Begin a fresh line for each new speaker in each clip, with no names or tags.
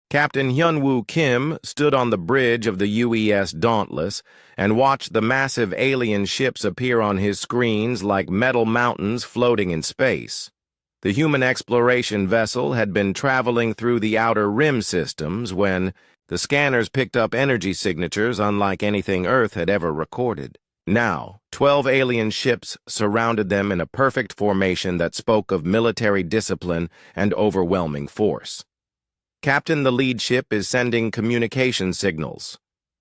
Captain Hyunwoo Kim stood on the bridge of the UES Dauntless and watched the massive alien ships appear on his screens like metal mountains floating in space. The human exploration vessel had been traveling through the outer rim systems when the scanners picked up energy signatures unlike anything Earth had ever recorded. Now, 12 alien ships surrounded them in a perfect formation that spoke of military discipline and overwhelming force. "Captain, the lead ship is sending communication signals,"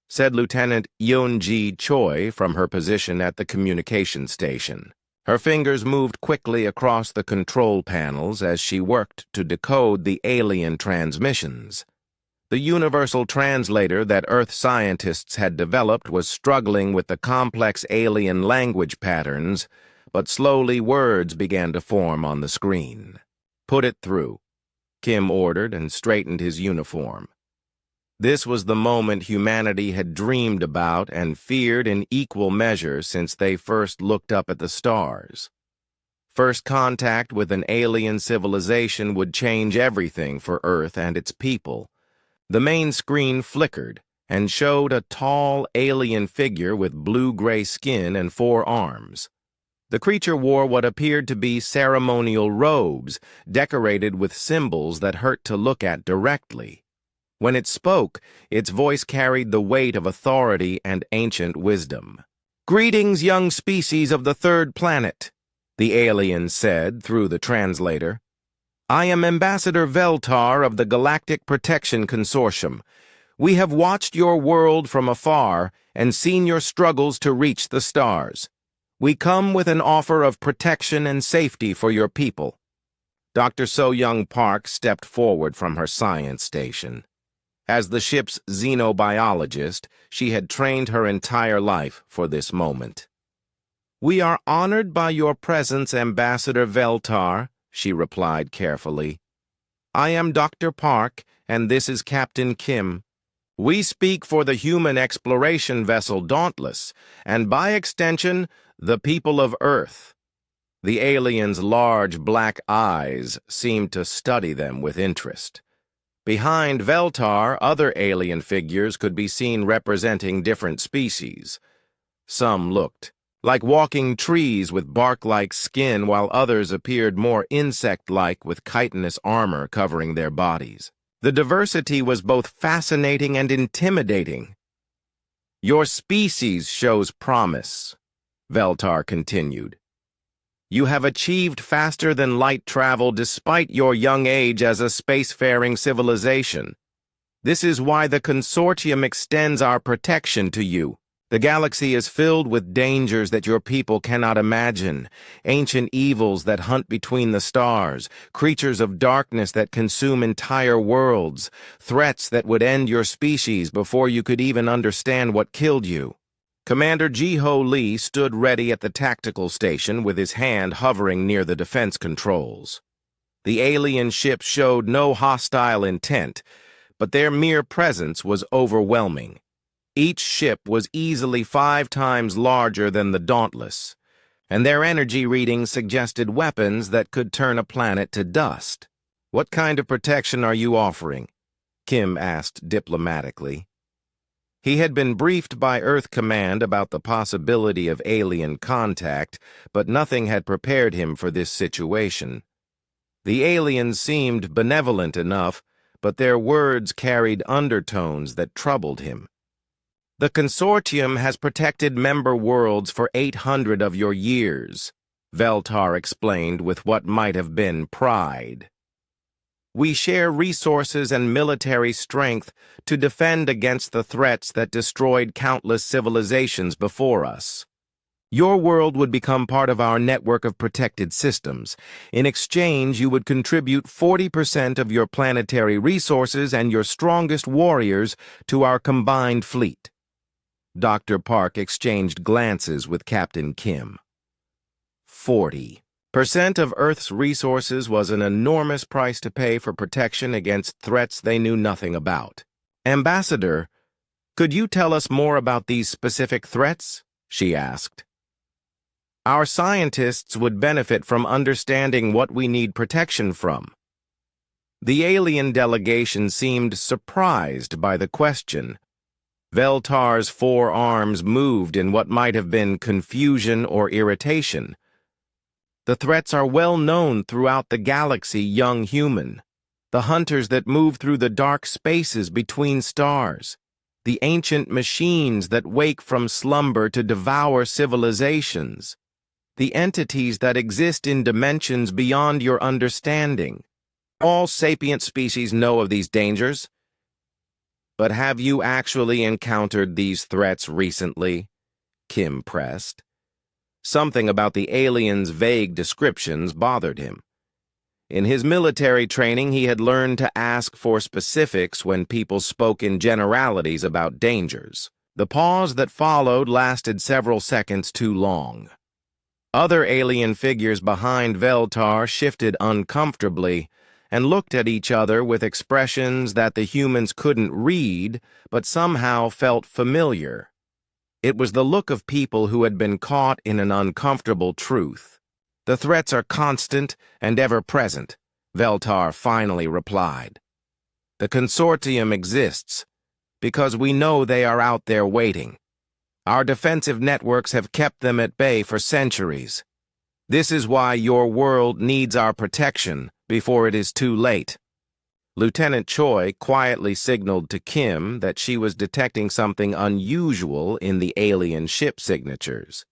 said Lieutenant Yoon-ji Choi from her position at the communication station. Her fingers moved quickly across the control panels as she worked to decode the alien transmissions. The universal translator that Earth scientists had developed was struggling with the complex alien language patterns, but slowly words began to form on the screen. "Put it through," Kim ordered and straightened his uniform. This was the moment humanity had dreamed about and feared in equal measure since they first looked up at the stars. First contact with an alien civilization would change everything for Earth and its people. The main screen flickered and showed a tall alien figure with blue-gray skin and 4 arms. The creature wore what appeared to be ceremonial robes, decorated with symbols that hurt to look at directly. When it spoke, its voice carried the weight of authority and ancient wisdom. "Greetings, young species of the third planet," the alien said through the translator. "I am Ambassador Veltar of the Galactic Protection Consortium. We have watched your world from afar and seen your struggles to reach the stars. We come with an offer of protection and safety for your people." Dr. So-Young Park stepped forward from her science station. As the ship's xenobiologist, she had trained her entire life for this moment. "We are honored by your presence, Ambassador Veltar," she replied carefully. "I am Dr. Park, and this is Captain Kim. We speak for the human exploration vessel Dauntless, and by extension, the people of Earth." The alien's large black eyes seemed to study them with interest. Behind Veltar, other alien figures could be seen representing different species. Some looked like walking trees with bark-like skin, while others appeared more insect-like with chitinous armor covering their bodies. The diversity was both fascinating and intimidating. "Your species shows promise," Veltar continued. "You have achieved faster-than-light travel despite your young age as a spacefaring civilization. This is why the Consortium extends our protection to you. The galaxy is filled with dangers that your people cannot imagine, ancient evils that hunt between the stars, creatures of darkness that consume entire worlds, threats that would end your species before you could even understand what killed you." Commander Ji-Ho Lee stood ready at the tactical station with his hand hovering near the defense controls. The alien ship showed no hostile intent, but their mere presence was overwhelming. Each ship was easily 5 times larger than the Dauntless, and their energy readings suggested weapons that could turn a planet to dust. "What kind of protection are you offering?" Kim asked diplomatically. He had been briefed by Earth Command about the possibility of alien contact, but nothing had prepared him for this situation. The aliens seemed benevolent enough, but their words carried undertones that troubled him. "The Consortium has protected member worlds for 800 of your years," Veltar explained with what might have been pride. "We share resources and military strength to defend against the threats that destroyed countless civilizations before us. Your world would become part of our network of protected systems. In exchange, you would contribute 40% of your planetary resources and your strongest warriors to our combined fleet." Dr. Park exchanged glances with Captain Kim. 40% of Earth's resources was an enormous price to pay for protection against threats they knew nothing about. "Ambassador, could you tell us more about these specific threats?" she asked. "Our scientists would benefit from understanding what we need protection from." The alien delegation seemed surprised by the question. Veltar's four arms moved in what might have been confusion or irritation. The threats are well known throughout the galaxy, young human. The hunters that move through the dark spaces between stars. The ancient machines that wake from slumber to devour civilizations. The entities that exist in dimensions beyond your understanding. All sapient species know of these dangers. But have you actually encountered these threats recently? Kim pressed. Something about the aliens' vague descriptions bothered him. In his military training, he had learned to ask for specifics when people spoke in generalities about dangers. The pause that followed lasted several seconds too long. Other alien figures behind Veltar shifted uncomfortably and looked at each other with expressions that the humans couldn't read but somehow felt familiar. It was the look of people who had been caught in an uncomfortable truth. The threats are constant and ever-present, Veltar finally replied. The consortium exists because we know they are out there waiting. Our defensive networks have kept them at bay for centuries. This is why your world needs our protection before it is too late. Lieutenant Choi quietly signaled to Kim that she was detecting something unusual in the alien ship signatures.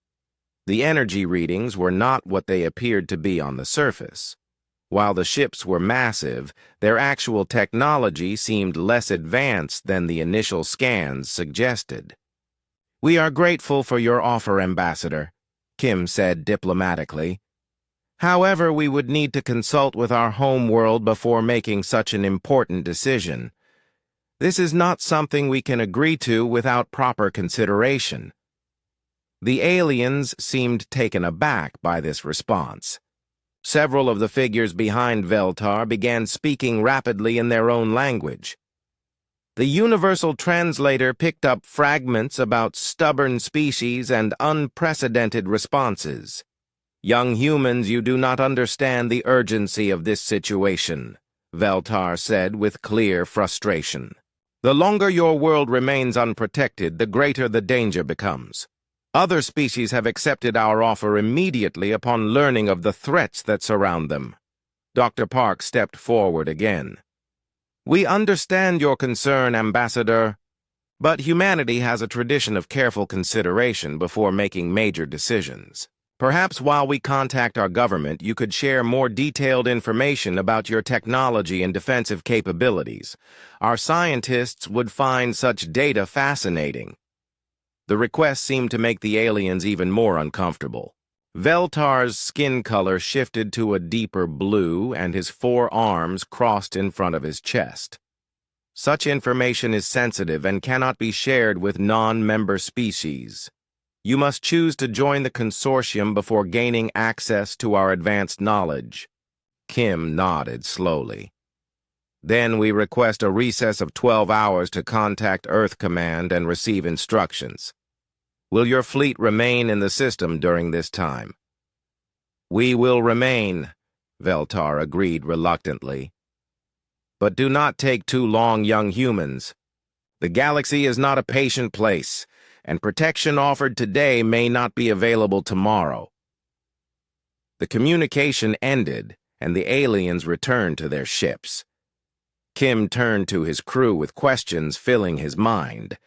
The energy readings were not what they appeared to be on the surface. While the ships were massive, their actual technology seemed less advanced than the initial scans suggested. "We are grateful for your offer, Ambassador," Kim said diplomatically. "However, we would need to consult with our home world before making such an important decision. This is not something we can agree to without proper consideration." The aliens seemed taken aback by this response. Several of the figures behind Veltar began speaking rapidly in their own language. The universal translator picked up fragments about stubborn species and unprecedented responses. "Young humans, you do not understand the urgency of this situation," Veltar said with clear frustration. "The longer your world remains unprotected, the greater the danger becomes. Other species have accepted our offer immediately upon learning of the threats that surround them." Dr. Park stepped forward again. "We understand your concern, Ambassador, but humanity has a tradition of careful consideration before making major decisions. Perhaps while we contact our government, you could share more detailed information about your technology and defensive capabilities. Our scientists would find such data fascinating." The request seemed to make the aliens even more uncomfortable. Veltar's skin color shifted to a deeper blue, and his four arms crossed in front of his chest. "Such information is sensitive and cannot be shared with non-member species. You must choose to join the consortium before gaining access to our advanced knowledge." Kim nodded slowly. "Then we request a recess of 12 hours to contact Earth Command and receive instructions. Will your fleet remain in the system during this time?" "We will remain," Veltar agreed reluctantly. "But do not take too long, young humans. The galaxy is not a patient place, and protection offered today may not be available tomorrow." The communication ended, and the aliens returned to their ships. Kim turned to his crew with questions filling his mind.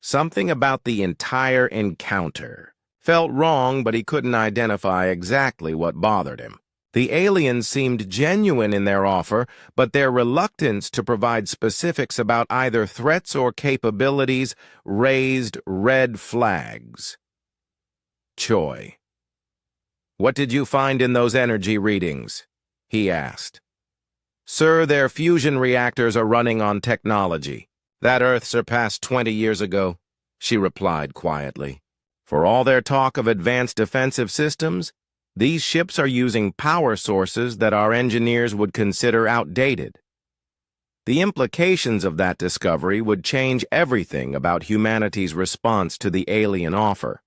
Something about the entire encounter felt wrong, but he couldn't identify exactly what bothered him. The aliens seemed genuine in their offer, but their reluctance to provide specifics about either threats or capabilities raised red flags. "Choi, what did you find in those energy readings?" he asked. "Sir, their fusion reactors are running on technology that Earth surpassed 20 years ago," she replied quietly. "For all their talk of advanced defensive systems, these ships are using power sources that our engineers would consider outdated. The implications of that discovery would change everything about humanity's response to the alien offer."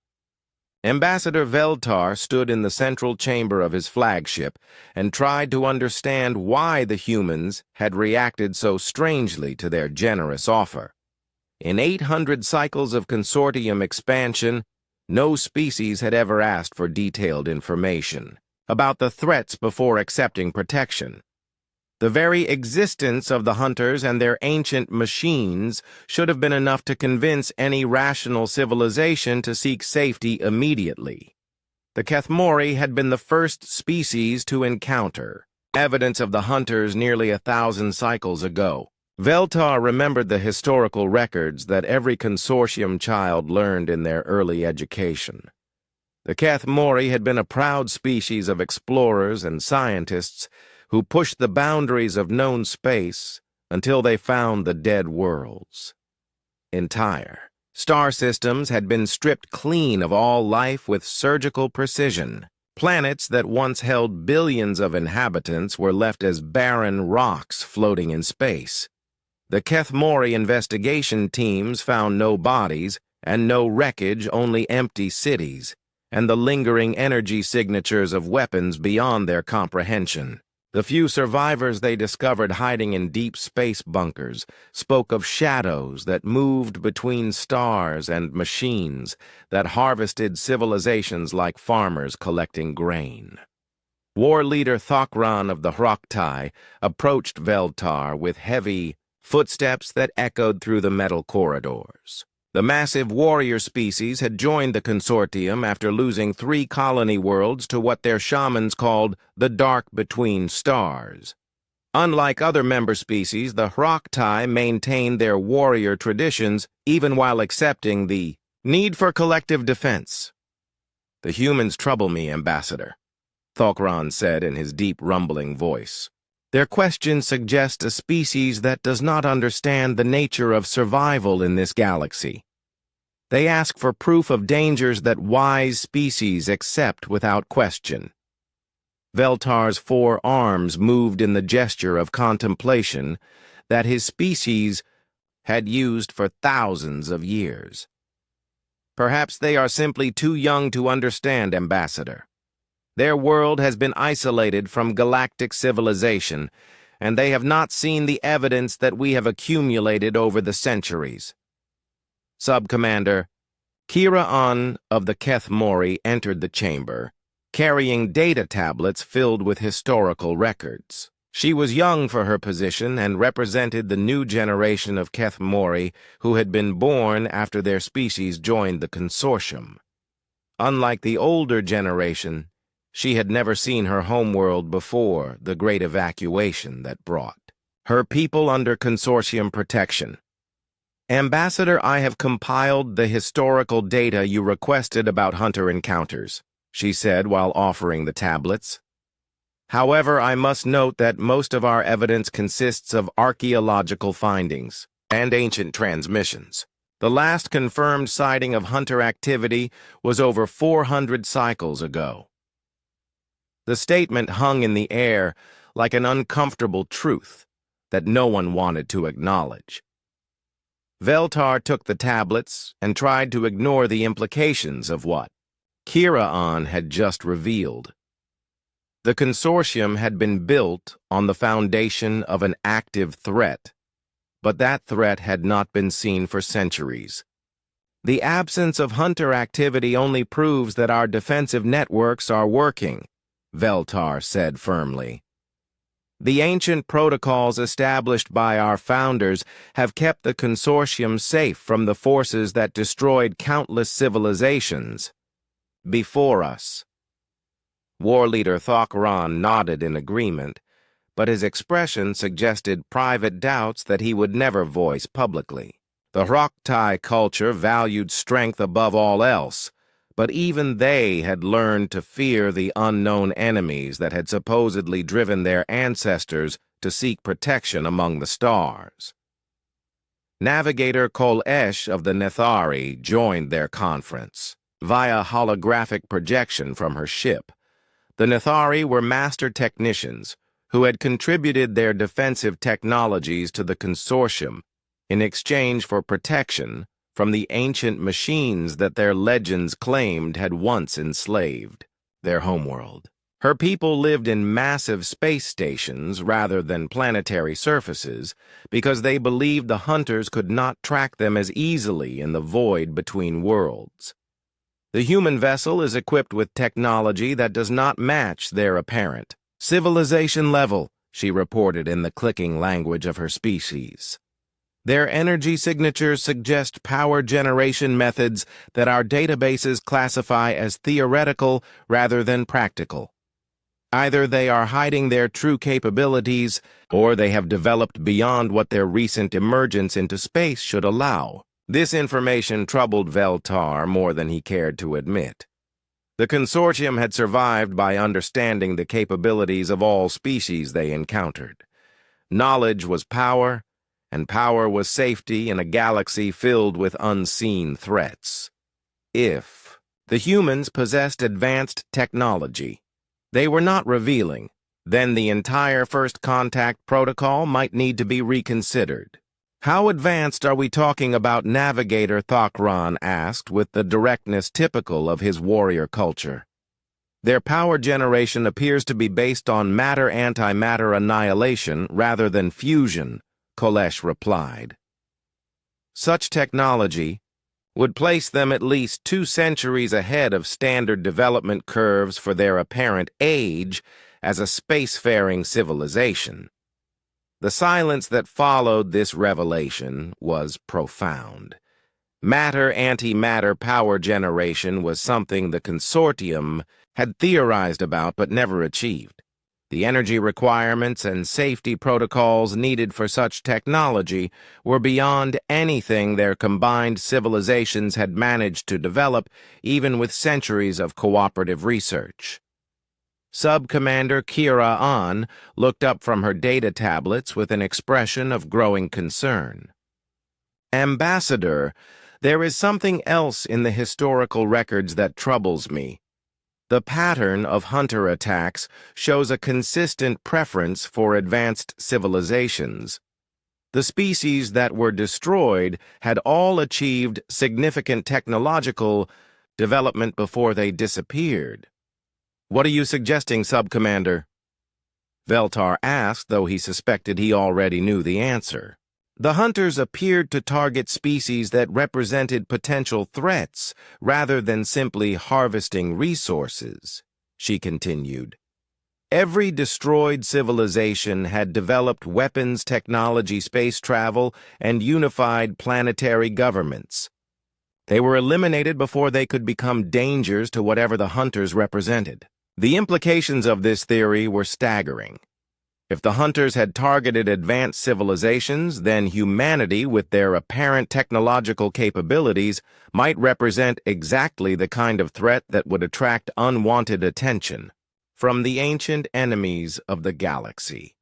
Ambassador Veltar stood in the central chamber of his flagship and tried to understand why the humans had reacted so strangely to their generous offer. In 800 cycles of consortium expansion, no species had ever asked for detailed information about the threats before accepting protection. The very existence of the hunters and their ancient machines should have been enough to convince any rational civilization to seek safety immediately. The Kethmori had been the first species to encounter evidence of the hunters nearly 1,000 cycles ago. Veltar remembered the historical records that every consortium child learned in their early education. The Kethmori had been a proud species of explorers and scientists who pushed the boundaries of known space until they found the dead worlds. Entire star systems had been stripped clean of all life with surgical precision. Planets that once held billions of inhabitants were left as barren rocks floating in space. The Kethmori investigation teams found no bodies and no wreckage, only empty cities, and the lingering energy signatures of weapons beyond their comprehension. The few survivors they discovered hiding in deep space bunkers spoke of shadows that moved between stars and machines that harvested civilizations like farmers collecting grain. War leader Thokran of the Hroktai approached Veltar with heavy footsteps that echoed through the metal corridors. The massive warrior species had joined the consortium after losing 3 colony worlds to what their shamans called the Dark Between Stars. Unlike other member species, the Hroktai maintained their warrior traditions even while accepting the need for collective defense. "The humans trouble me, Ambassador," Thokran said in his deep, rumbling voice. "Their questions suggest a species that does not understand the nature of survival in this galaxy. They ask for proof of dangers that wise species accept without question." Veltar's 4 arms moved in the gesture of contemplation that his species had used for thousands of years. "Perhaps they are simply too young to understand, Ambassador. Their world has been isolated from galactic civilization, and they have not seen the evidence that we have accumulated over the centuries." Sub-Commander Kira-An of the Kethmori entered the chamber, carrying data tablets filled with historical records. She was young for her position and represented the new generation of Kethmori who had been born after their species joined the consortium. Unlike the older generation, she had never seen her homeworld before the great evacuation that brought her people under consortium protection. "Ambassador, I have compiled the historical data you requested about hunter encounters," she said while offering the tablets. "However, I must note that most of our evidence consists of archaeological findings and ancient transmissions. The last confirmed sighting of hunter activity was over 400 cycles ago." The statement hung in the air like an uncomfortable truth that no one wanted to acknowledge. Veltar took the tablets and tried to ignore the implications of what Kira-An had just revealed. The consortium had been built on the foundation of an active threat, but that threat had not been seen for centuries. "The absence of hunter activity only proves that our defensive networks are working," Veltar said firmly. "The ancient protocols established by our founders have kept the consortium safe from the forces that destroyed countless civilizations before us." War leader Thokran nodded in agreement, but his expression suggested private doubts that he would never voice publicly. The Hroktai culture valued strength above all else, but even they had learned to fear the unknown enemies that had supposedly driven their ancestors to seek protection among the stars. Navigator Kol-Esh of the Nethari joined their conference via holographic projection from her ship. The Nethari were master technicians who had contributed their defensive technologies to the consortium in exchange for protection from the ancient machines that their legends claimed had once enslaved their homeworld. Her people lived in massive space stations rather than planetary surfaces because they believed the hunters could not track them as easily in the void between worlds. The human vessel is equipped with technology that does not match their apparent civilization level, she reported in the clicking language of her species. Their energy signatures suggest power generation methods that our databases classify as theoretical rather than practical. Either they are hiding their true capabilities, or they have developed beyond what their recent emergence into space should allow. This information troubled Veltar more than he cared to admit. The consortium had survived by understanding the capabilities of all species they encountered. Knowledge was power, and power was safety in a galaxy filled with unseen threats. If the humans possessed advanced technology they were not revealing, then the entire First Contact protocol might need to be reconsidered. How advanced are we talking about? Navigator Thakran asked with the directness typical of his warrior culture. Their power generation appears to be based on matter-antimatter annihilation rather than fusion, Kolesh replied. Such technology would place them at least 2 centuries ahead of standard development curves for their apparent age as a spacefaring civilization. The silence that followed this revelation was profound. Matter-antimatter power generation was something the consortium had theorized about but never achieved. The energy requirements and safety protocols needed for such technology were beyond anything their combined civilizations had managed to develop, even with centuries of cooperative research. Sub-Commander Kira An looked up from her data tablets with an expression of growing concern. Ambassador, there is something else in the historical records that troubles me. The pattern of hunter attacks shows a consistent preference for advanced civilizations. The species that were destroyed had all achieved significant technological development before they disappeared. What are you suggesting, Sub-Commander? Veltar asked, though he suspected he already knew the answer. The hunters appeared to target species that represented potential threats rather than simply harvesting resources, she continued. Every destroyed civilization had developed weapons technology, space travel, and unified planetary governments. They were eliminated before they could become dangers to whatever the hunters represented. The implications of this theory were staggering. If the hunters had targeted advanced civilizations, then humanity, with their apparent technological capabilities, might represent exactly the kind of threat that would attract unwanted attention from the ancient enemies of the galaxy.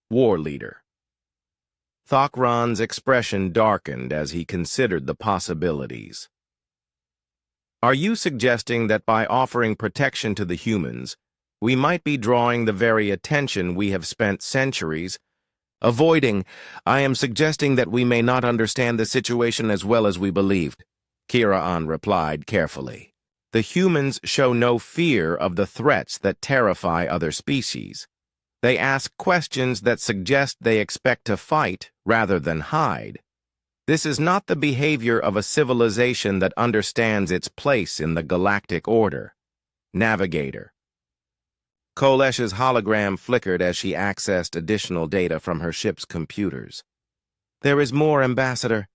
War Leader. Thakran's expression darkened as he considered the possibilities. Are you suggesting that by offering protection to the humans, we might be drawing the very attention we have spent centuries avoiding? I am suggesting that we may not understand the situation as well as we believed, Kira An replied carefully. The humans show no fear of the threats that terrify other species. They ask questions that suggest they expect to fight rather than hide. This is not the behavior of a civilization that understands its place in the galactic order. Navigator. Kolesh's hologram flickered as she accessed additional data from her ship's computers. There is more, Ambassador.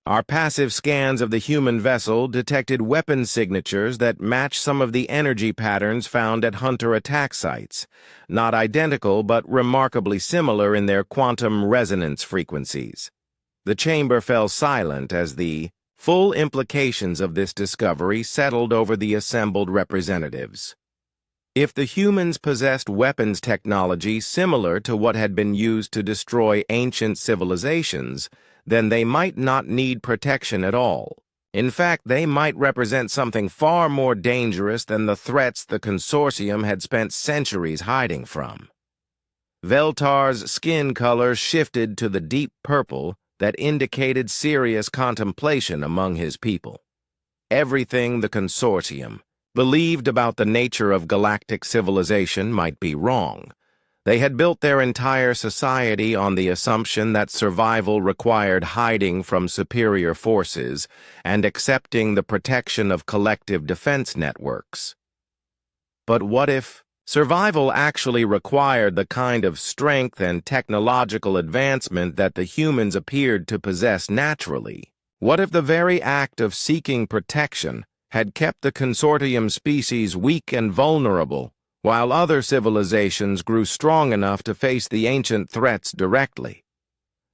Our passive scans of the human vessel detected weapon signatures that match some of the energy patterns found at hunter attack sites. Not identical, but remarkably similar in their quantum resonance frequencies. The chamber fell silent as the full implications of this discovery settled over the assembled representatives. If the humans possessed weapons technology similar to what had been used to destroy ancient civilizations, then they might not need protection at all. In fact, they might represent something far more dangerous than the threats the consortium had spent centuries hiding from. Veltar's skin color shifted to the deep purple that indicated serious contemplation among his people. Everything the consortium believed about the nature of galactic civilization might be wrong. They had built their entire society on the assumption that survival required hiding from superior forces and accepting the protection of collective defense networks. But what if survival actually required the kind of strength and technological advancement that the humans appeared to possess naturally? What if the very act of seeking protection had kept the consortium species weak and vulnerable, while other civilizations grew strong enough to face the ancient threats directly?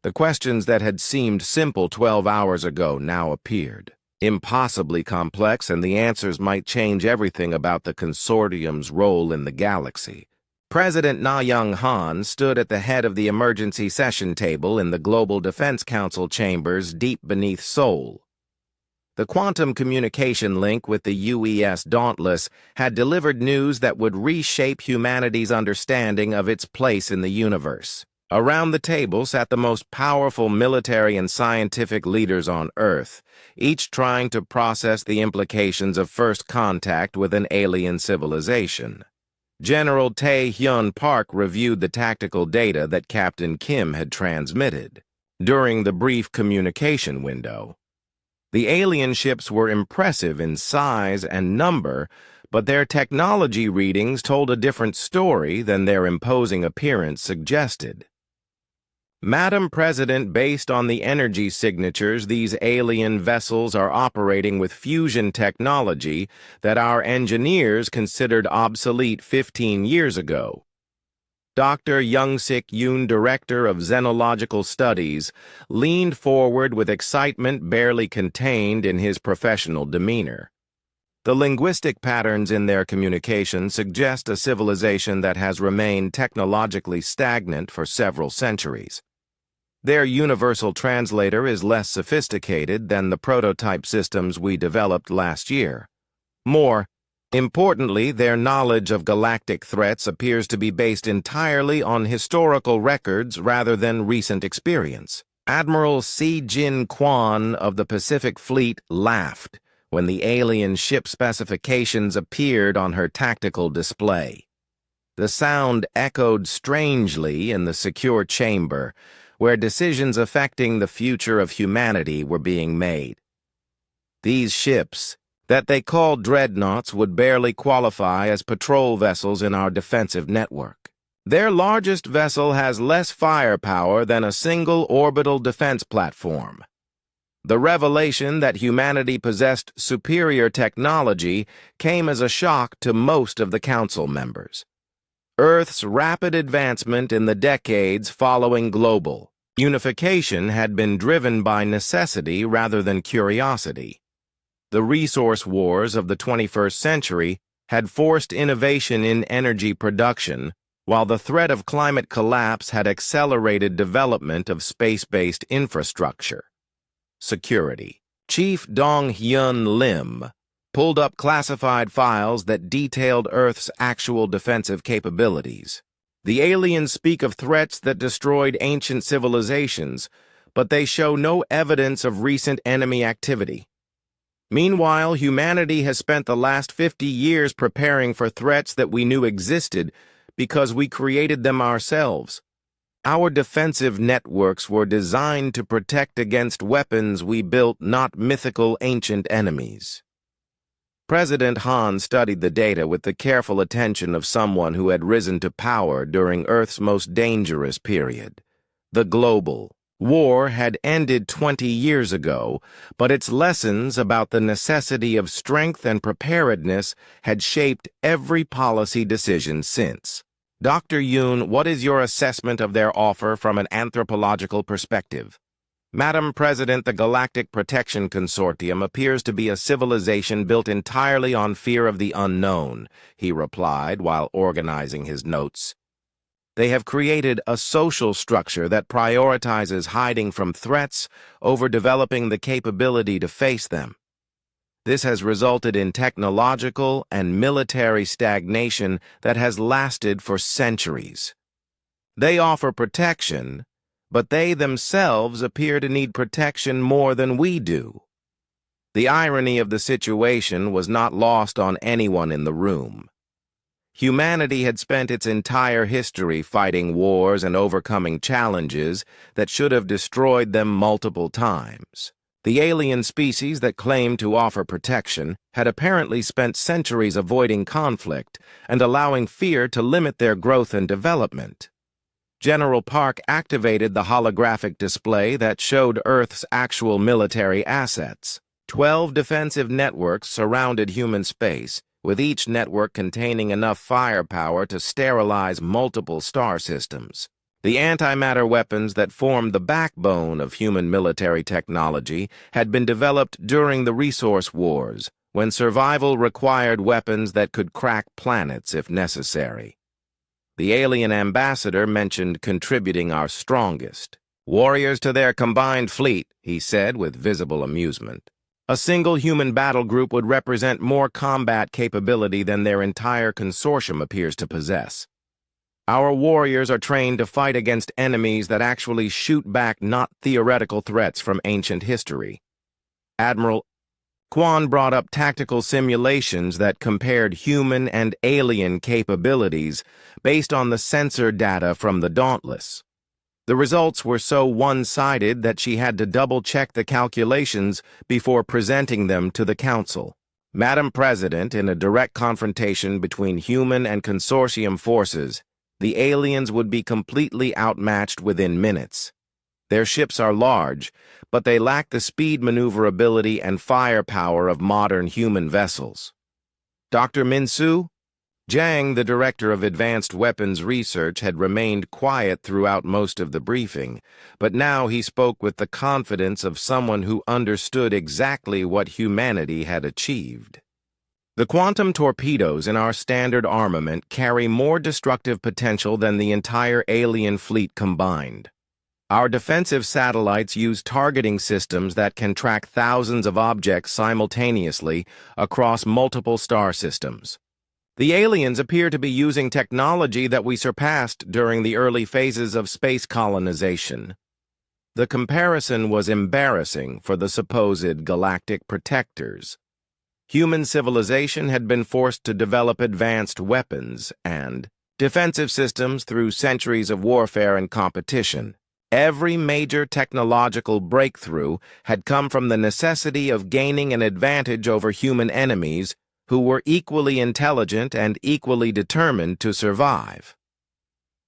The questions that had seemed simple 12 hours ago now appeared impossibly complex, and the answers might change everything about the consortium's role in the galaxy. President Na Young Han stood at the head of the emergency session table in the Global Defense Council chambers deep beneath Seoul. The quantum communication link with the UES Dauntless had delivered news that would reshape humanity's understanding of its place in the universe. Around the table sat the most powerful military and scientific leaders on Earth, each trying to process the implications of first contact with an alien civilization. General Tae-hyun Park reviewed the tactical data that Captain Kim had transmitted. During the brief communication window, the alien ships were impressive in size and number, but their technology readings told a different story than their imposing appearance suggested. Madam President, based on the energy signatures, these alien vessels are operating with fusion technology that our engineers considered obsolete 15 years ago. Dr. Young-sik Yoon, director of Xenological Studies, leaned forward with excitement barely contained in his professional demeanor. The linguistic patterns in their communication suggest a civilization that has remained technologically stagnant for several centuries. Their universal translator is less sophisticated than the prototype systems we developed last year. More importantly, their knowledge of galactic threats appears to be based entirely on historical records rather than recent experience. Admiral Si Jin Kwan of the Pacific Fleet laughed when the alien ship specifications appeared on her tactical display. The sound echoed strangely in the secure chamber, where decisions affecting the future of humanity were being made. These ships, that they called dreadnoughts, would barely qualify as patrol vessels in our defensive network. Their largest vessel has less firepower than a single orbital defense platform. The revelation that humanity possessed superior technology came as a shock to most of the council members. Earth's rapid advancement in the decades following global unification had been driven by necessity rather than curiosity. The resource wars of the 21st century had forced innovation in energy production, while the threat of climate collapse had accelerated development of space-based infrastructure. Security. Chief Dong-hyun Lim pulled up classified files that detailed Earth's actual defensive capabilities. The aliens speak of threats that destroyed ancient civilizations, but they show no evidence of recent enemy activity. Meanwhile, humanity has spent the last 50 years preparing for threats that we knew existed because we created them ourselves. Our defensive networks were designed to protect against weapons we built, not mythical ancient enemies. President Han studied the data with the careful attention of someone who had risen to power during Earth's most dangerous period. The global war had ended 20 years ago, but its lessons about the necessity of strength and preparedness had shaped every policy decision since. Dr. Yoon, what is your assessment of their offer from an anthropological perspective? Madam President, the Galactic Protection Consortium appears to be a civilization built entirely on fear of the unknown, he replied while organizing his notes. They have created a social structure that prioritizes hiding from threats over developing the capability to face them. This has resulted in technological and military stagnation that has lasted for centuries. They offer protection, but they themselves appear to need protection more than we do. The irony of the situation was not lost on anyone in the room. Humanity had spent its entire history fighting wars and overcoming challenges that should have destroyed them multiple times. The alien species that claimed to offer protection had apparently spent centuries avoiding conflict and allowing fear to limit their growth and development. General Park activated the holographic display that showed Earth's actual military assets. 12 defensive networks surrounded human space, with each network containing enough firepower to sterilize multiple star systems. The antimatter weapons that formed the backbone of human military technology had been developed during the resource wars, when survival required weapons that could crack planets if necessary. The alien ambassador mentioned contributing our strongest warriors to their combined fleet, he said with visible amusement. A single human battle group would represent more combat capability than their entire consortium appears to possess. Our warriors are trained to fight against enemies that actually shoot back not theoretical threats from ancient history. Admiral Quan brought up tactical simulations that compared human and alien capabilities based on the sensor data from the Dauntless. The results were so one-sided that she had to double-check the calculations before presenting them to the Council. Madam President, in a direct confrontation between human and consortium forces, the aliens would be completely outmatched within minutes. Their ships are large, but they lack the speed maneuverability and firepower of modern human vessels. Dr. Minsu? Zhang, the director of Advanced Weapons Research, had remained quiet throughout most of the briefing, but now he spoke with the confidence of someone who understood exactly what humanity had achieved. The quantum torpedoes in our standard armament carry more destructive potential than the entire alien fleet combined. Our defensive satellites use targeting systems that can track thousands of objects simultaneously across multiple star systems. The aliens appear to be using technology that we surpassed during the early phases of space colonization. The comparison was embarrassing for the supposed galactic protectors. Human civilization had been forced to develop advanced weapons and defensive systems through centuries of warfare and competition. Every major technological breakthrough had come from the necessity of gaining an advantage over human enemies who were equally intelligent and equally determined to survive.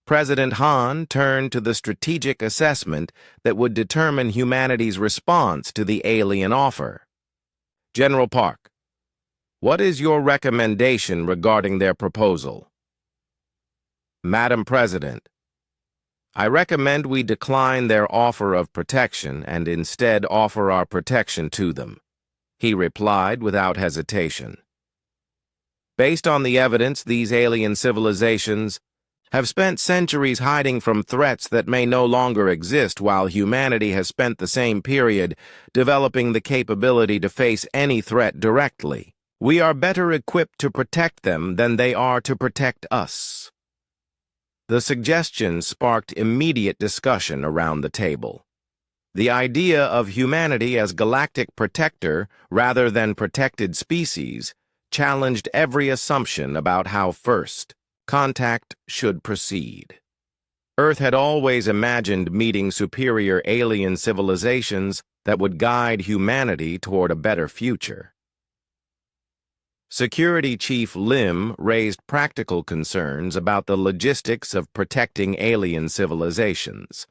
President Han turned to the strategic assessment that would determine humanity's response to the alien offer. General Park, what is your recommendation regarding their proposal? Madam President, I recommend we decline their offer of protection and instead offer our protection to them, he replied without hesitation. Based on the evidence, these alien civilizations have spent centuries hiding from threats that may no longer exist, while humanity has spent the same period developing the capability to face any threat directly. We are better equipped to protect them than they are to protect us. The suggestion sparked immediate discussion around the table. The idea of humanity as galactic protector rather than protected species challenged every assumption about how first contact should proceed. Earth had always imagined meeting superior alien civilizations that would guide humanity toward a better future. Security Chief Lim raised practical concerns about the logistics of protecting alien civilizations.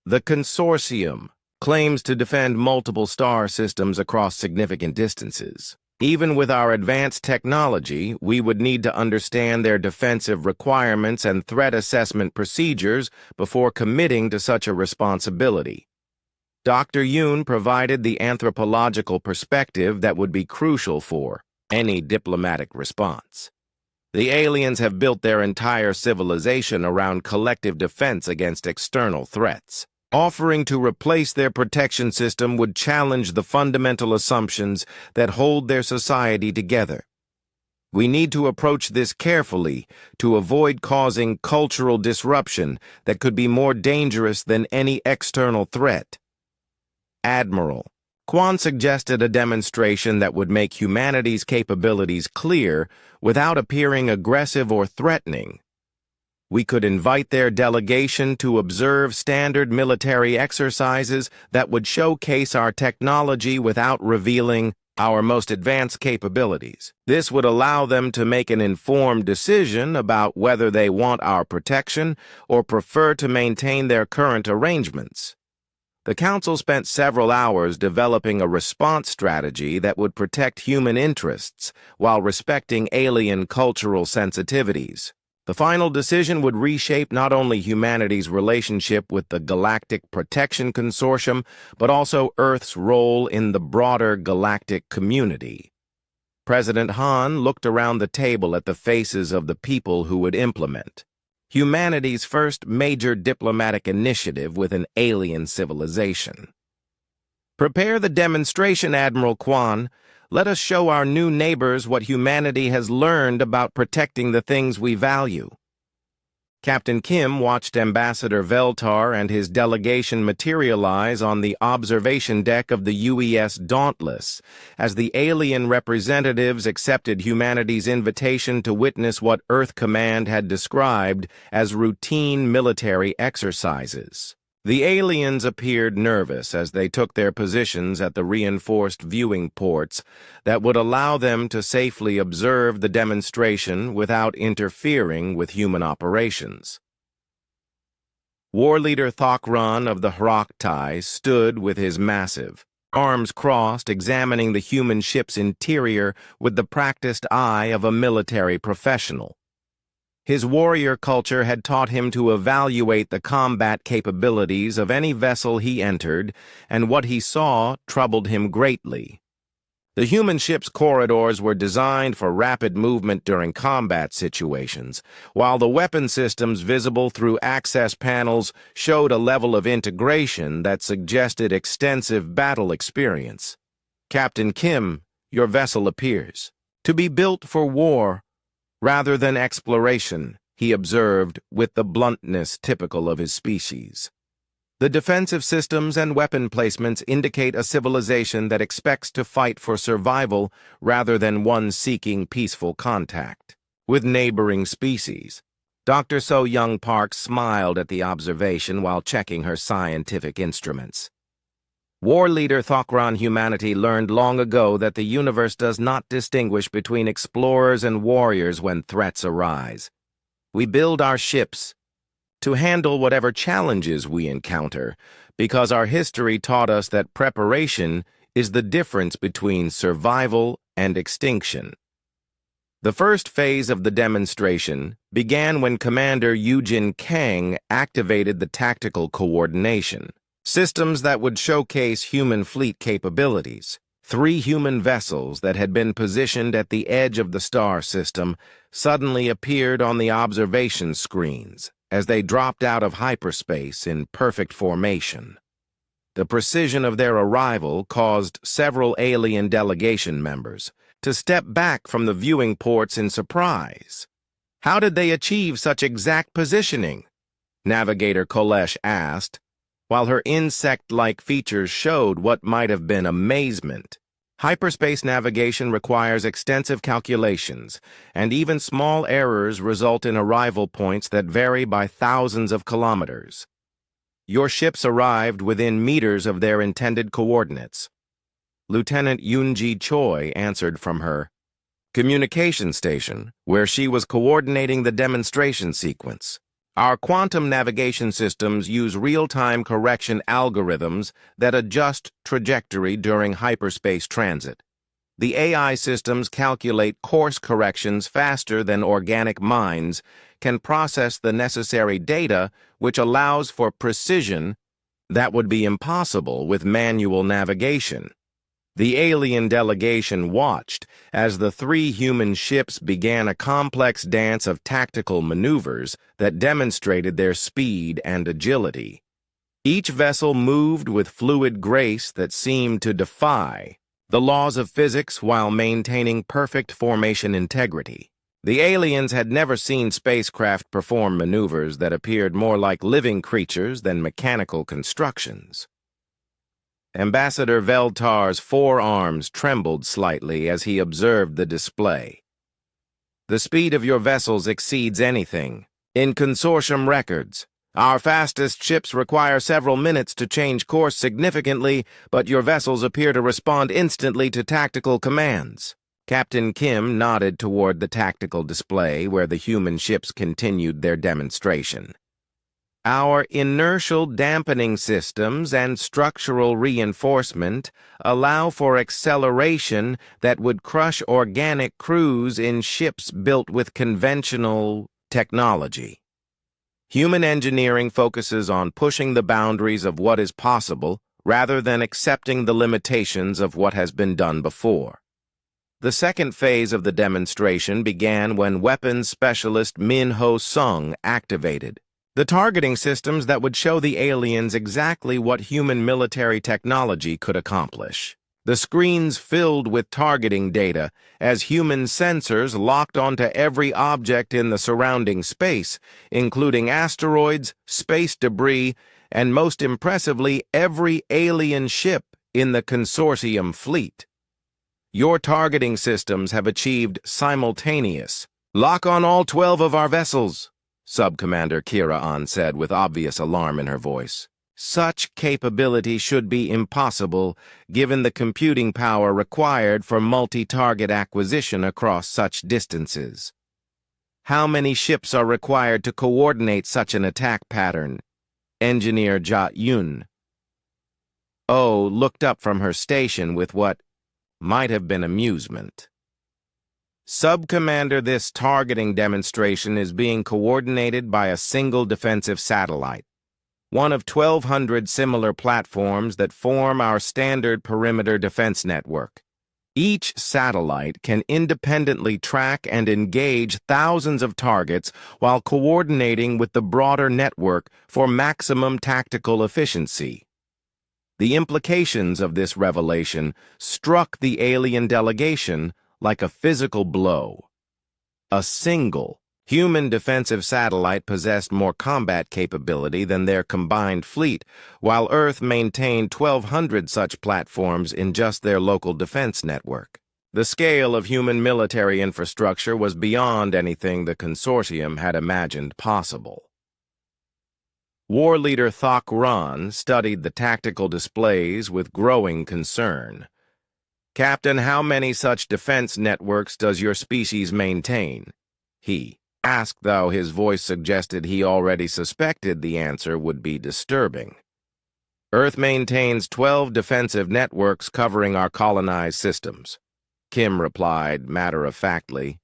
The consortium claims to defend multiple star systems across significant distances. Even with our advanced technology, we would need to understand their defensive requirements and threat assessment procedures before committing to such a responsibility. Dr. Yoon provided the anthropological perspective that would be crucial for any diplomatic response. The aliens have built their entire civilization around collective defense against external threats. Offering to replace their protection system would challenge the fundamental assumptions that hold their society together. We need to approach this carefully to avoid causing cultural disruption that could be more dangerous than any external threat. Admiral, Quan suggested a demonstration that would make humanity's capabilities clear without appearing aggressive or threatening. We could invite their delegation to observe standard military exercises that would showcase our technology without revealing our most advanced capabilities. This would allow them to make an informed decision about whether they want our protection or prefer to maintain their current arrangements. The Council spent several hours developing a response strategy that would protect human interests while respecting alien cultural sensitivities. The final decision would reshape not only humanity's relationship with the Galactic Protection Consortium, but also Earth's role in the broader galactic community. President Han looked around the table at the faces of the people who would implement humanity's first major diplomatic initiative with an alien civilization. Prepare the demonstration, Admiral Quan. Let us show our new neighbors what humanity has learned about protecting the things we value. Captain Kim watched Ambassador Veltar and his delegation materialize on the observation deck of the UES Dauntless as the alien representatives accepted humanity's invitation to witness what Earth Command had described as routine military exercises. The aliens appeared nervous as they took their positions at the reinforced viewing ports that would allow them to safely observe the demonstration without interfering with human operations. War Leader Thokran of the Hroktai stood with his massive arms crossed, examining the human ship's interior with the practiced eye of a military professional. His warrior culture had taught him to evaluate the combat capabilities of any vessel he entered, and what he saw troubled him greatly. The human ship's corridors were designed for rapid movement during combat situations, while the weapon systems visible through access panels showed a level of integration that suggested extensive battle experience. Captain Kim, your vessel appears to be built for war rather than exploration, he observed with the bluntness typical of his species. The defensive systems and weapon placements indicate a civilization that expects to fight for survival rather than one seeking peaceful contact with neighboring species. Dr. So Young Park smiled at the observation while checking her scientific instruments. War Leader Thokran, humanity learned long ago that the universe does not distinguish between explorers and warriors when threats arise. We build our ships to handle whatever challenges we encounter, because our history taught us that preparation is the difference between survival and extinction. The first phase of the demonstration began when Commander Eugene Kang activated the tactical coordination systems that would showcase human fleet capabilities. 3 human vessels that had been positioned at the edge of the star system suddenly appeared on the observation screens as they dropped out of hyperspace in perfect formation. The precision of their arrival caused several alien delegation members to step back from the viewing ports in surprise. How did they achieve such exact positioning? Navigator Kolesh asked, while her insect-like features showed what might have been amazement. Hyperspace navigation requires extensive calculations, and even small errors result in arrival points that vary by thousands of kilometers. Your ships arrived within meters of their intended coordinates. Lieutenant Yoonji Choi answered from her communication station, where she was coordinating the demonstration sequence. Our quantum navigation systems use real-time correction algorithms that adjust trajectory during hyperspace transit. The AI systems calculate course corrections faster than organic minds, can process the necessary data, which allows for precision that would be impossible with manual navigation. The alien delegation watched as the 3 human ships began a complex dance of tactical maneuvers that demonstrated their speed and agility. Each vessel moved with fluid grace that seemed to defy the laws of physics while maintaining perfect formation integrity. The aliens had never seen spacecraft perform maneuvers that appeared more like living creatures than mechanical constructions. Ambassador Veltar's forearms trembled slightly as he observed the display. The speed of your vessels exceeds anything in consortium records. Our fastest ships require several minutes to change course significantly, but your vessels appear to respond instantly to tactical commands. Captain Kim nodded toward the tactical display where the human ships continued their demonstration. Our inertial dampening systems and structural reinforcement allow for acceleration that would crush organic crews in ships built with conventional technology. Human engineering focuses on pushing the boundaries of what is possible rather than accepting the limitations of what has been done before. The second phase of the demonstration began when weapons specialist Min Ho Sung activated the targeting systems that would show the aliens exactly what human military technology could accomplish. The screens filled with targeting data as human sensors locked onto every object in the surrounding space, including asteroids, space debris, and most impressively, every alien ship in the consortium fleet. Your targeting systems have achieved simultaneous lock on all 12 of our vessels, Sub-Commander Kira-an said with obvious alarm in her voice. Such capability should be impossible given the computing power required for multi-target acquisition across such distances. How many ships are required to coordinate such an attack pattern? Engineer Jat Yun. Oh looked up from her station with what might have been amusement. Sub-Commander, this targeting demonstration is being coordinated by a single defensive satellite, one of 1,200 similar platforms that form our standard perimeter defense network. Each satellite can independently track and engage thousands of targets while coordinating with the broader network for maximum tactical efficiency. The implications of this revelation struck the alien delegation like a physical blow. A single, human defensive satellite possessed more combat capability than their combined fleet, while Earth maintained 1,200 such platforms in just their local defense network. The scale of human military infrastructure was beyond anything the consortium had imagined possible. War leader Thok Ran studied the tactical displays with growing concern. Captain, how many such defense networks does your species maintain? He asked, though his voice suggested he already suspected the answer would be disturbing. Earth maintains 12 defensive networks covering our colonized systems, Kim replied matter-of-factly.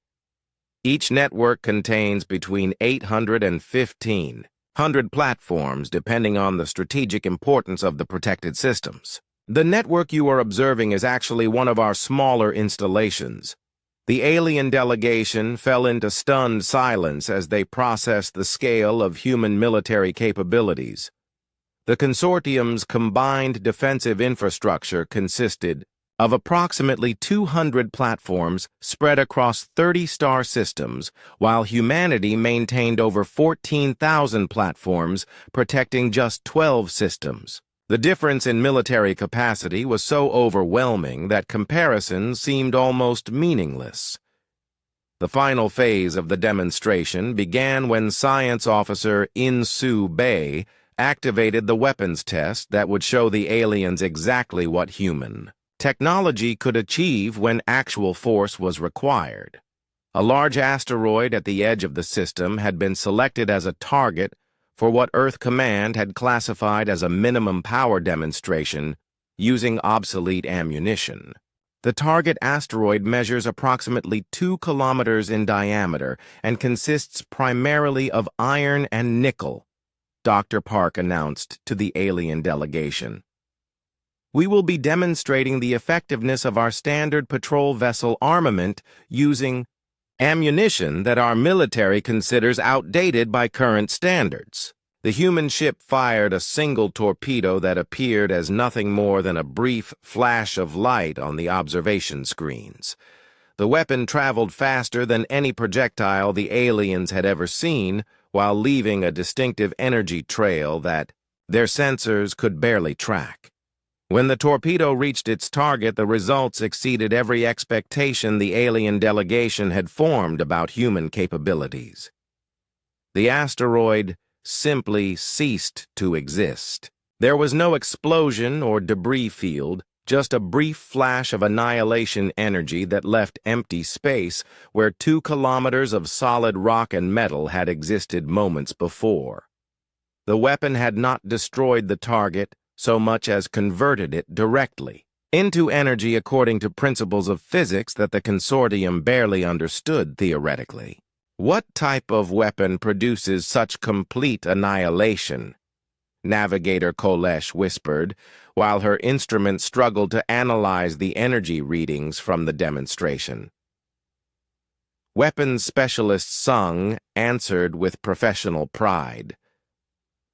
Each network contains between 800 and 1,500 platforms depending on the strategic importance of the protected systems. The network you are observing is actually one of our smaller installations. The alien delegation fell into stunned silence as they processed the scale of human military capabilities. The consortium's combined defensive infrastructure consisted of approximately 200 platforms spread across 30 star systems, while humanity maintained over 14,000 platforms protecting just 12 systems. The difference in military capacity was so overwhelming that comparisons seemed almost meaningless. The final phase of the demonstration began when Science Officer In-Soo Bay activated the weapons test that would show the aliens exactly what human technology could achieve when actual force was required. A large asteroid at the edge of the system had been selected as a target for what Earth Command had classified as a minimum power demonstration using obsolete ammunition. The target asteroid measures approximately 2 kilometers in diameter and consists primarily of iron and nickel, Dr. Park announced to the alien delegation. We will be demonstrating the effectiveness of our standard patrol vessel armament using ammunition that our military considers outdated by current standards. The human ship fired a single torpedo that appeared as nothing more than a brief flash of light on the observation screens. The weapon traveled faster than any projectile the aliens had ever seen, while leaving a distinctive energy trail that their sensors could barely track. When the torpedo reached its target, the results exceeded every expectation the alien delegation had formed about human capabilities. The asteroid simply ceased to exist. There was no explosion or debris field, just a brief flash of annihilation energy that left empty space where 2 kilometers of solid rock and metal had existed moments before. The weapon had not destroyed the target so much as converted it directly into energy according to principles of physics that the consortium barely understood theoretically. What type of weapon produces such complete annihilation? Navigator Kolesh whispered, while her instrument struggled to analyze the energy readings from the demonstration. Weapons specialist Sung answered with professional pride.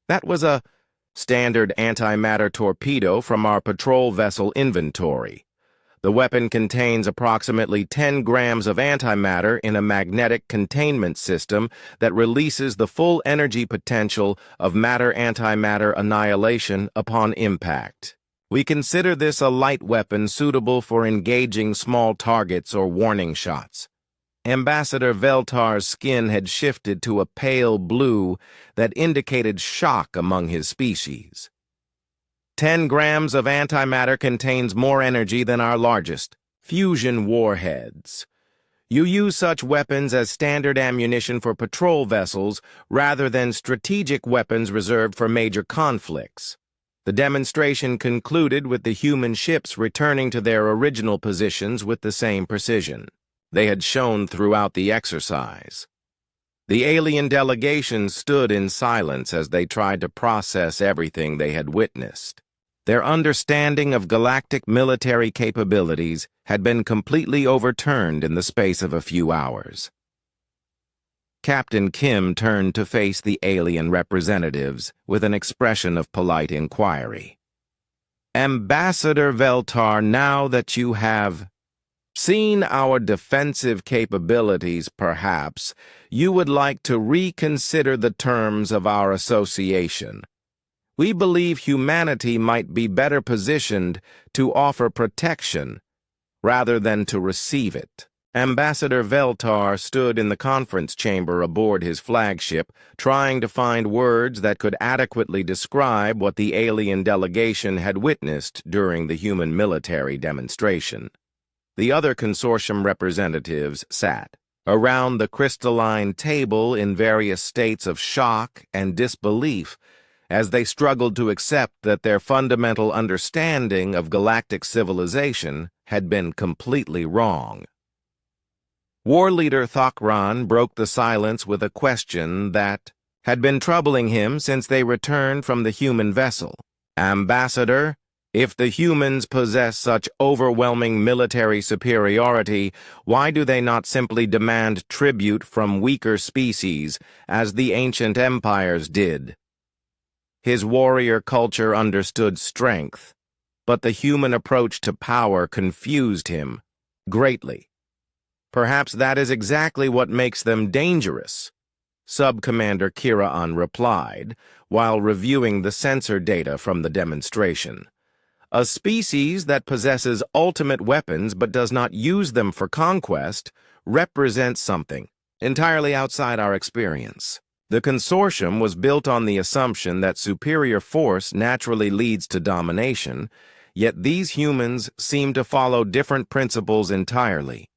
That was a standard antimatter torpedo from our patrol vessel inventory. The weapon contains approximately 10 grams of antimatter in a magnetic containment system that releases the full energy potential of matter-antimatter annihilation upon impact. We consider this a light weapon suitable for engaging small targets or warning shots. Ambassador Veltar's skin had shifted to a pale blue that indicated shock among his species. 10 grams of antimatter contains more energy than our largest fusion warheads. You use such weapons as standard ammunition for patrol vessels rather than strategic weapons reserved for major conflicts. The demonstration concluded with the human ships returning to their original positions with the same precision they had shown throughout the exercise. The alien delegation stood in silence as they tried to process everything they had witnessed. Their understanding of galactic military capabilities had been completely overturned in the space of a few hours. Captain Kim turned to face the alien representatives with an expression of polite inquiry. Ambassador Veltar, now that you have seen our defensive capabilities, perhaps you would like to reconsider the terms of our association. We believe humanity might be better positioned to offer protection rather than to receive it. Ambassador Veltar stood in the conference chamber aboard his flagship, trying to find words that could adequately describe what the alien delegation had witnessed during the human military demonstration. The other consortium representatives sat around the crystalline table in various states of shock and disbelief as they struggled to accept that their fundamental understanding of galactic civilization had been completely wrong. War leader Thakran broke the silence with a question that had been troubling him since they returned from the human vessel. Ambassador, if the humans possess such overwhelming military superiority, why do they not simply demand tribute from weaker species, as the ancient empires did? His warrior culture understood strength, but the human approach to power confused him greatly. Perhaps that is exactly what makes them dangerous, Sub-Commander Kiraan replied, while reviewing the sensor data from the demonstration. A species that possesses ultimate weapons but does not use them for conquest represents something entirely outside our experience. The consortium was built on the assumption that superior force naturally leads to domination, yet these humans seem to follow different principles entirely.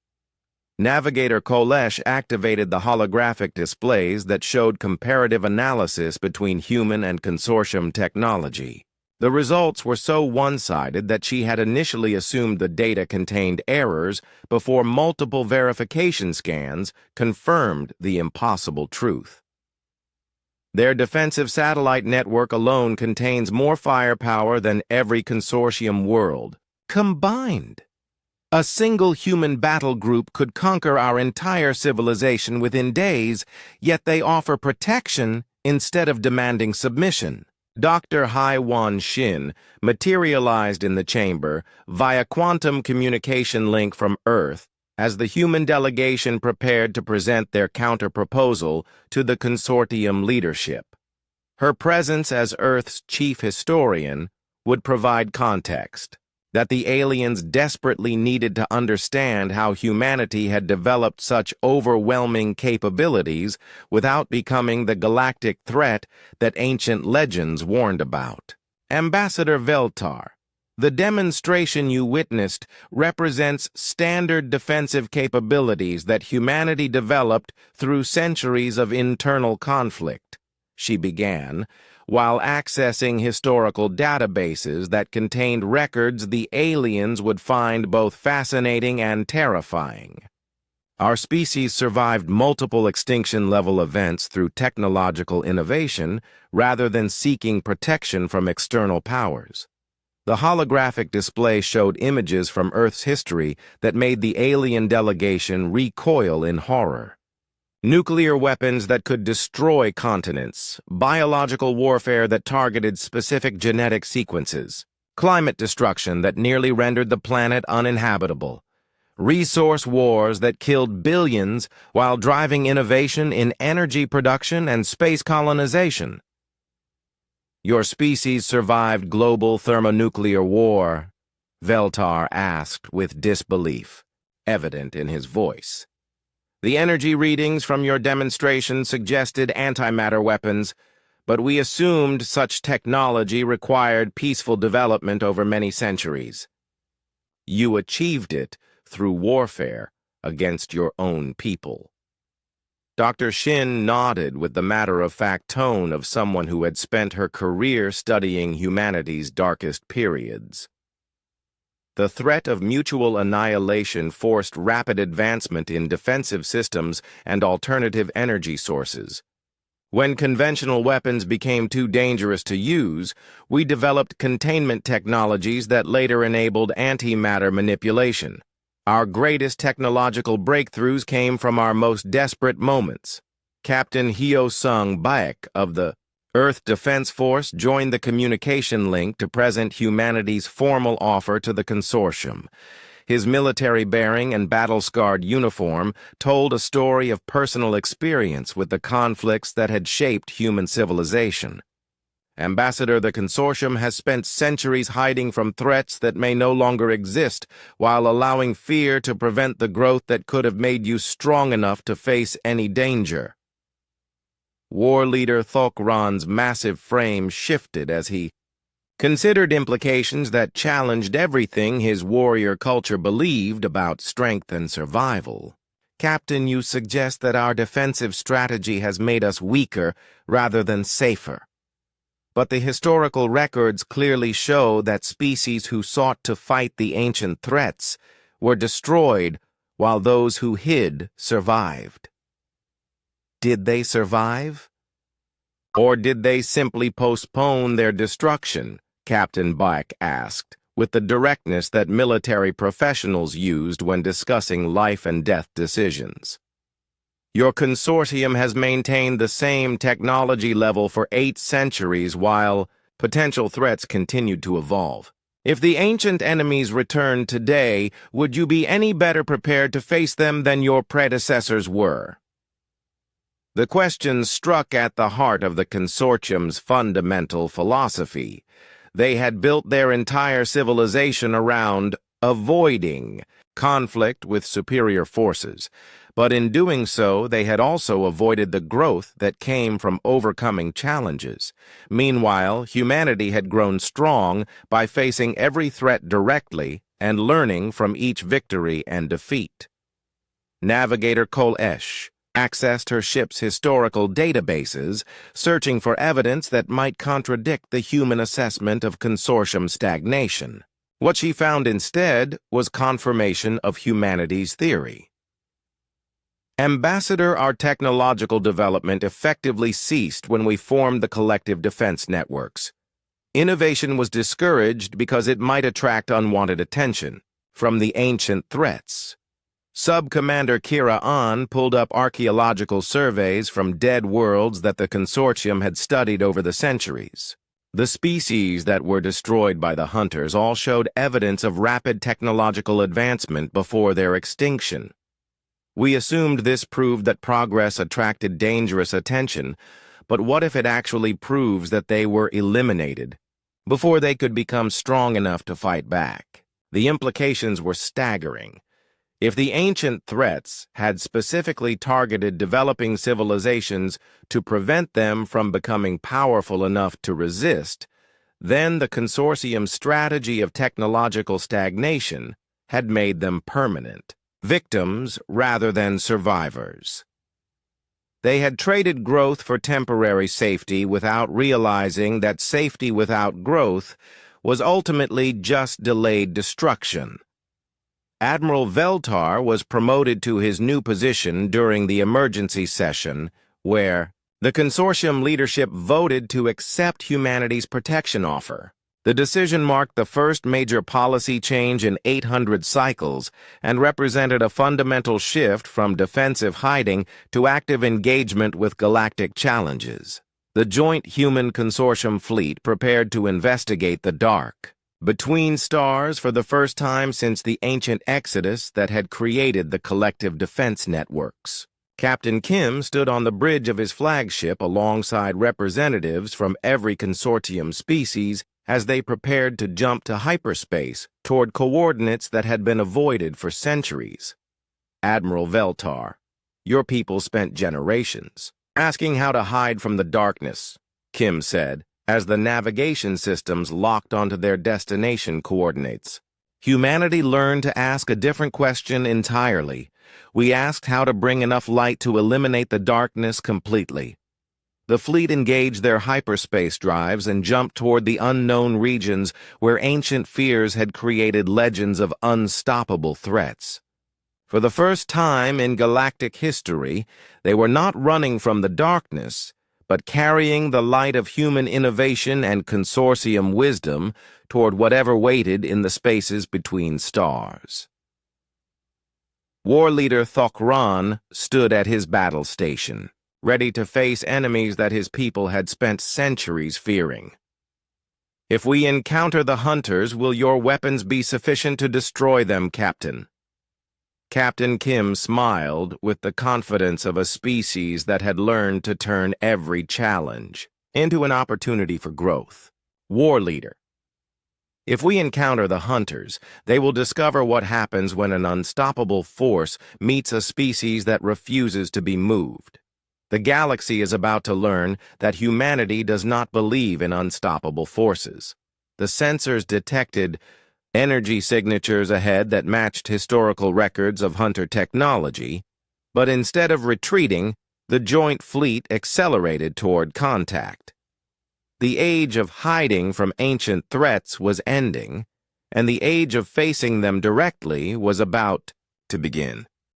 Navigator Kolesh activated the holographic displays that showed comparative analysis between human and consortium technology. The results were so one-sided that she had initially assumed the data contained errors before multiple verification scans confirmed the impossible truth. Their defensive satellite network alone contains more firepower than every consortium world combined. A single human battle group could conquer our entire civilization within days, yet they offer protection instead of demanding submission. Dr. Hai-Wan Shin materialized in the chamber via quantum communication link from Earth as the human delegation prepared to present their counter-proposal to the consortium leadership. Her presence as Earth's chief historian would provide context that the aliens desperately needed to understand how humanity had developed such overwhelming capabilities without becoming the galactic threat that ancient legends warned about. Ambassador Veltar, the demonstration you witnessed represents standard defensive capabilities that humanity developed through centuries of internal conflict, she began, while accessing historical databases that contained records the aliens would find both fascinating and terrifying. Our species survived multiple extinction-level events through technological innovation rather than seeking protection from external powers. The holographic display showed images from Earth's history that made the alien delegation recoil in horror. Nuclear weapons that could destroy continents, biological warfare that targeted specific genetic sequences, climate destruction that nearly rendered the planet uninhabitable, resource wars that killed billions while driving innovation in energy production and space colonization. Your species survived global thermonuclear war, Veltar asked with disbelief, evident in his voice. The energy readings from your demonstration suggested antimatter weapons, but we assumed such technology required peaceful development over many centuries. You achieved it through warfare against your own people. Dr. Shin nodded with the matter-of-fact tone of someone who had spent her career studying humanity's darkest periods. The threat of mutual annihilation forced rapid advancement in defensive systems and alternative energy sources. When conventional weapons became too dangerous to use, we developed containment technologies that later enabled antimatter manipulation. Our greatest technological breakthroughs came from our most desperate moments. Captain Hyo-sung Baek of the Earth Defense Force joined the communication link to present humanity's formal offer to the consortium. His military bearing and battle-scarred uniform told a story of personal experience with the conflicts that had shaped human civilization. Ambassador, the consortium has spent centuries hiding from threats that may no longer exist, while allowing fear to prevent the growth that could have made you strong enough to face any danger. War leader Thokran's massive frame shifted as he considered implications that challenged everything his warrior culture believed about strength and survival. Captain, you suggest that our defensive strategy has made us weaker rather than safer. But the historical records clearly show that species who sought to fight the ancient threats were destroyed while those who hid survived. Did they survive? Or did they simply postpone their destruction? Captain Baek asked, with the directness that military professionals used when discussing life and death decisions. Your consortium has maintained the same technology level for 8 centuries while potential threats continued to evolve. If the ancient enemies returned today, would you be any better prepared to face them than your predecessors were? The question struck at the heart of the consortium's fundamental philosophy. They had built their entire civilization around avoiding conflict with superior forces, but in doing so, they had also avoided the growth that came from overcoming challenges. Meanwhile, humanity had grown strong by facing every threat directly and learning from each victory and defeat. Navigator Kol-Esh accessed her ship's historical databases, searching for evidence that might contradict the human assessment of consortium stagnation. What she found instead was confirmation of humanity's theory. Ambassador, our technological development effectively ceased when we formed the collective defense networks. Innovation was discouraged because it might attract unwanted attention from the ancient threats. Sub-Commander Kira An pulled up archaeological surveys from dead worlds that the consortium had studied over the centuries. The species that were destroyed by the hunters all showed evidence of rapid technological advancement before their extinction. We assumed this proved that progress attracted dangerous attention, but what if it actually proves that they were eliminated before they could become strong enough to fight back? The implications were staggering. If the ancient threats had specifically targeted developing civilizations to prevent them from becoming powerful enough to resist, then the consortium's strategy of technological stagnation had made them permanent, victims rather than survivors. They had traded growth for temporary safety without realizing that safety without growth was ultimately just delayed destruction. Admiral Veltar was promoted to his new position during the emergency session, where the consortium leadership voted to accept humanity's protection offer. The decision marked the first major policy change in 800 cycles and represented a fundamental shift from defensive hiding to active engagement with galactic challenges. The joint human consortium fleet prepared to investigate the dark between stars for the first time since the ancient exodus that had created the collective defense networks. Captain Kim stood on the bridge of his flagship alongside representatives from every consortium species as they prepared to jump to hyperspace toward coordinates that had been avoided for centuries. Admiral Veltar, your people spent generations asking how to hide from the darkness, Kim said, as the navigation systems locked onto their destination coordinates. Humanity learned to ask a different question entirely. We asked how to bring enough light to eliminate the darkness completely. The fleet engaged their hyperspace drives and jumped toward the unknown regions where ancient fears had created legends of unstoppable threats. For the first time in galactic history, they were not running from the darkness, but carrying the light of human innovation and consortium wisdom toward whatever waited in the spaces between stars. War leader Thokran stood at his battle station, ready to face enemies that his people had spent centuries fearing. If we encounter the hunters, will your weapons be sufficient to destroy them, Captain? Captain Kim smiled with the confidence of a species that had learned to turn every challenge into an opportunity for growth. War leader. If we encounter the hunters, they will discover what happens when an unstoppable force meets a species that refuses to be moved. The galaxy is about to learn that humanity does not believe in unstoppable forces. The sensors detected energy signatures ahead that matched historical records of hunter technology, but instead of retreating, the joint fleet accelerated toward contact. The age of hiding from ancient threats was ending, and the age of facing them directly was about to begin.